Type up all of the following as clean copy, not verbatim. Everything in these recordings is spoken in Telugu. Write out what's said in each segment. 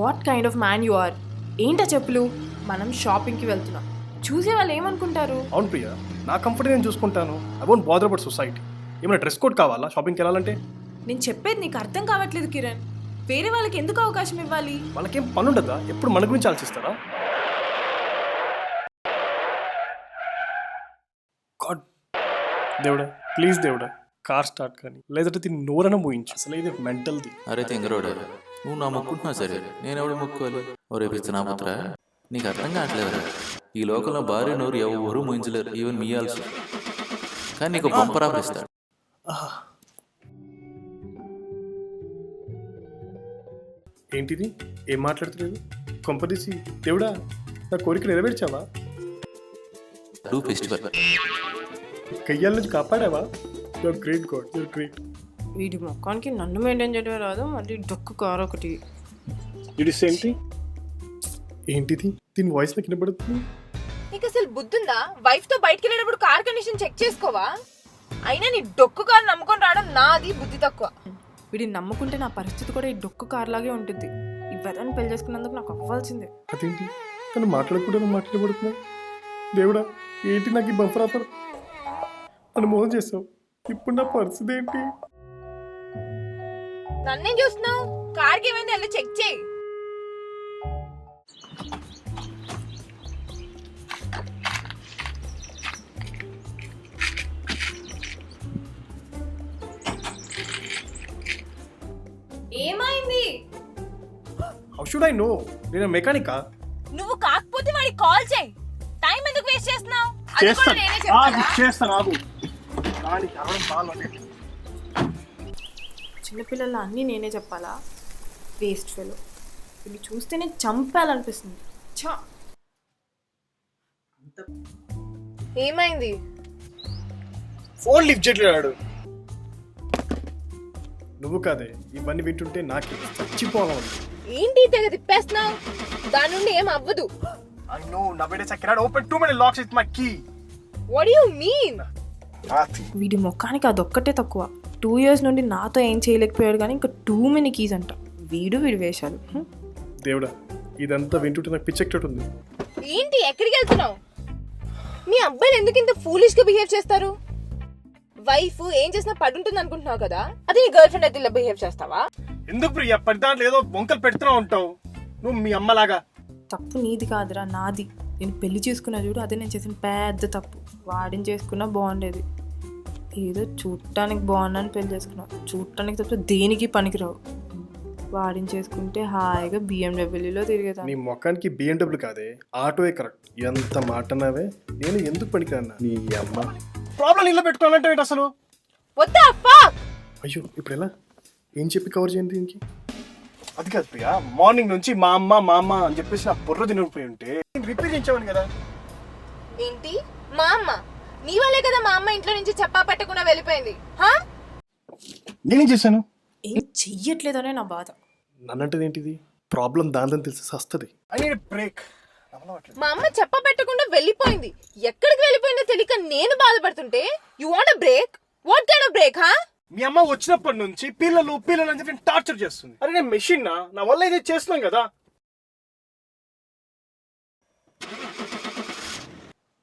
What kind of man you are? ఏంటా చెప్పులు? మనం షాపింగ్కి వెళ్తున్నాం, చూసే వాళ్ళు ఏమనుకుంటారు? అవును ప్రియా, నా కంఫర్ట్ నేను చూసుకుంటాను. I won't bother about society. ఏమైనా డ్రెస్ కోడ్ కావాలా షాపింగ్కి వెళ్ళాలంటే? నేను చెప్పేది నీకు అర్థం కావట్లేదు కిరణ్. వేరే వాళ్ళకి ఎందుకు అవకాశం ఇవ్వాలి? వాళ్ళకేం పని ఉండదా? ఎప్పుడు మన గురించి ఆలోచిస్తారా? గాడ్, దేవుడా ప్లీజ్ దేవుడా, కార్ స్టార్ట్ కానీ లేదంటే దీన్ని నోరన మూయించు. అసలు ఇది మెంటల్ది. అరే తింగరోడు, నువ్వు నా మొక్కుంటున్నావు సరే, నేను ఎవడు మొక్కుకోవాలి? ఓ రేపిస్తే నా పుత్ర, నీకు అర్థం కావట్లేదురా. ఈ లోకంలో భార్య నోరు ఎవరు మోయించలేరు, ఈవెన్ మీ ఆల్సో. కానీ నీకు బంపర్ ఆఫర్ ఇస్తాడు. ఏంటిది? ఏం మాట్లాడుతులేదు? కొంపదీసి దేవుడా నా కోరిక నెరవేర్చావా? Do festival. కయ్యాల నుంచి కాపాడావా? You're great God, you're great. వీడి మొక్కానికి నన్ను మెయింటైన్ చేయడమే రాదు, మళ్ళీ డొక్కు కారు ఒకటి. ఏంటి? ఏంటిది? దీని వాయిస్ నాకు వినపడుతుంది. నీకు అసలు బుద్ధుందా? వైఫ్ తో బయటకు వెళ్ళేటప్పుడు కార్ కండిషన్ చెక్ చేసుకోవా? అయినా నీ డొక్కు కారు నమ్ముకొని రావడం నాది బుద్ధి తక్కువ. వీడిని నమ్ముకుంటే నా పరిస్థితి కూడా ఈ డొక్కు కారు లాగే ఉంటుంది. ఈ వెదను పెళ్లి చేసుకున్నందుకు నాకు అవ్వాల్సిందే. అదేంటి తను మాట్లాడకూడదు మాట్లాడబడుతున్నా? దేవుడా ఏంటి నాకు ఈ బంఫర్ ఆఫర్? నన్ను మోసం చేసావు. ఇప్పుడు నా పరిస్థితి ఏంటి? నన్నేం చూస్తున్నావు? కార్కి ఏమైంది వెళ్ళి చెక్ చేయి. ఏమైంది? How should I know? నేను మెకానికా? నువ్వు కాకపోతే వాడికి కాల్ చేయి. టైం ఎందుకు వేస్ట్ చేస్తున్నావు? అది కూడా నేనే చెప్తానా? చేస్తాను ఆగు. చిన్నపిల్లల అన్నీ నేనే చెప్పాలా? Waste fellow. వీళ్ళు చూస్తేనే చంపాలనిపిస్తుంది. ఛా! ఏమైంది? ఫోన్ లిఫ్ట్ చేయట్లేడు. నువ్వు కాదే, ఇవన్నీ వింటుంటే నాకే చచ్చిపోవాలి. ఏంటి తెగ తిప్పేస్తున్నావు? దాని నుండి ఏం అవ్వదు. I know, nowadays I cannot open too many locks with my key. What do you mean? Nothing. వీడి మొక్కానికి అదొక్కటే తక్కువ. 2 years నుండి నాతో ఏం చేయలేకపోయాడు కానీ ఇంకా టూ మెనీ కీస్ అంట. వీడి వేషాలు. దేవుడా, ఇదంతా వింటుంటే నాకు పిచ్చెక్కినట్టుంది. ఏంటి ఎక్కడికి వెళ్తున్నావు? మీ అబ్బాయిలు ఎందుకు ఇంత ఫూలిష్ గా బిహేవ్ చేస్తారు? వైఫ్ ఏం చేసినా పడుంటుంది అనుకుంటున్నావు కదా, అది నీ గర్ల్ ఫ్రెండ్ అయితే ఇలా బిహేవ్ చేస్తావా? ఎందుకు ప్రియా పడి దాంట్లో ఏదో బొంకలు పెడుతూనే ఉంటావు? నువ్వు మీ అమ్మలాగా. తప్పు నీది కాదురా, నాది. నేను పెళ్లి చేసుకున్నా చూడు, అదే నేను చేసిన పెద్ద తప్పు. వాడిని చేసుకున్నా బాగుండేది. ఏదో చూడటానికి బాగున్నాను పెళ్లి చేసుకున్నా. చూడటానికి తప్ప దేనికి పనికిరావు. వాడిని చేసుకుంటే హాయిగా BMW తిరిగేదాన్ని. నీ మొక్కానికి BMW కాదే, ఆటోయే కరెక్ట్. ఎంత మాటనావే. నేను ఎందుకు పనికిరాన్నా? నీ అమ్మ ప్రాబ్లం ఇలా పెట్టుకోవాలంటే అసలు. వద్దా ఫక్? అయ్యో ఇప్పుడు ఎలా? ఏం చెప్పి కవర్ చేయండి దీనికి? అది కాదు ప్రియా, మార్నింగ్ నుంచి మా అమ్మ అని చెప్పేసి నా బుర్ర తినిపోయి ఉంటే రిపేర్ చేయించామని కదా. ఏంటి మా అమ్మ? నీ వల్లే కదా మా అమ్మ ఇంట్లో నుంచి చెప్పా పెట్టకుండా వెళ్ళిపోయింది. హా? నేనేం చేశాను? ఏం చెయ్యట్లేదనే నా బాధ. నన్నంటది ఏంటిది? ప్రాబ్లం దాని తెలిసి వస్తుంది. I need break. మా అమ్మ చెప్పా పెట్టకుండా వెళ్ళిపోయింది. ఎక్కడికి వెళ్ళిపోయిందో తెలియక నేను బాధపడుతుంటే you want break? What kind of break? హా? మీ అమ్మ వచ్చినప్పటి నుంచి పిల్లలు అని చెప్పి టార్చర్ చేస్తుంది. అరే నేను మెషిన్ నా వల్ల ఇది చేస్తున్నాం కదా.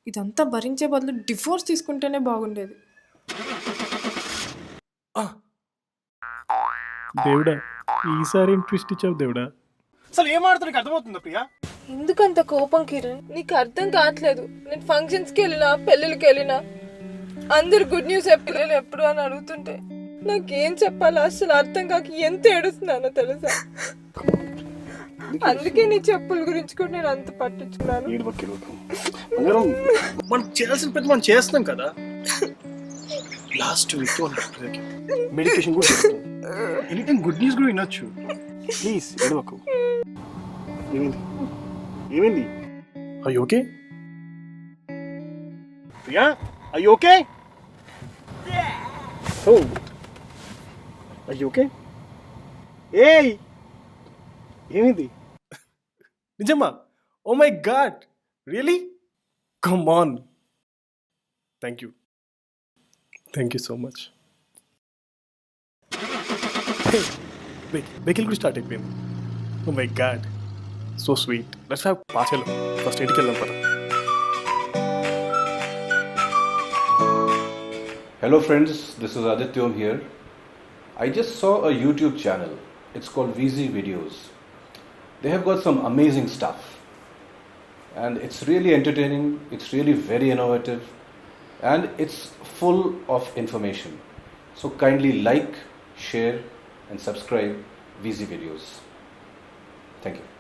ఇదంతా భరించే బదులు డివోర్స్ తీసుకుంటేనే బాగుండేది. దేవుడా, ఈసారి ట్విస్ట్ ఇచ్చావు దేవుడా. అసలు ఏం ఆడుతున్నా నీకు అర్థమవుతుందా ప్రియా? ఎందుకంత కోపం కిరణ్? నీకు అర్థం కావట్లేదు. నేను ఫంక్షన్స్ కి వెళ్ళినా పెళ్ళిళ్ళకి వెళ్ళినా అందరు గుడ్ న్యూస్ పిల్లలు ఎప్పుడు అని అడుగుతుంటే నాకేం చెప్పాలో అసలు అర్థం కాక ఎంత ఏడుస్తున్నానో తెలుసా? అందుకే నీ చెప్పుల గురించి కూడా నేను అంత పట్టించుకున్నాను. మనం చేయాల్సిన పెద్ద మనం చేస్తున్నాం కదా. లాస్ట్ వీక్ మెడికేషన్ కూడా ఎనీటైం గుడ్ న్యూస్ కూడా వినొచ్చు. ప్లీజ్ ఏడవకు. ఏమైంది? Are you okay? Priya, are you okay? Oh. Are you okay? ఏయ్ ఏమైంది? నిజమా? Oh my god, really? Come on. Thank you so much. Vehicle కూడా స్టార్ట్ అయిపోయింది. Oh my god so sweet. Let's have parcel. First ఇంటికి వెళ్దాం పద. Hello friends, this is Adityom here. I just saw a YouTube channel. It's called VZ Videos. They have got some amazing stuff. And it's really entertaining, it's really very innovative, and it's full of information. So kindly like, share and subscribe VZ Videos. Thank you.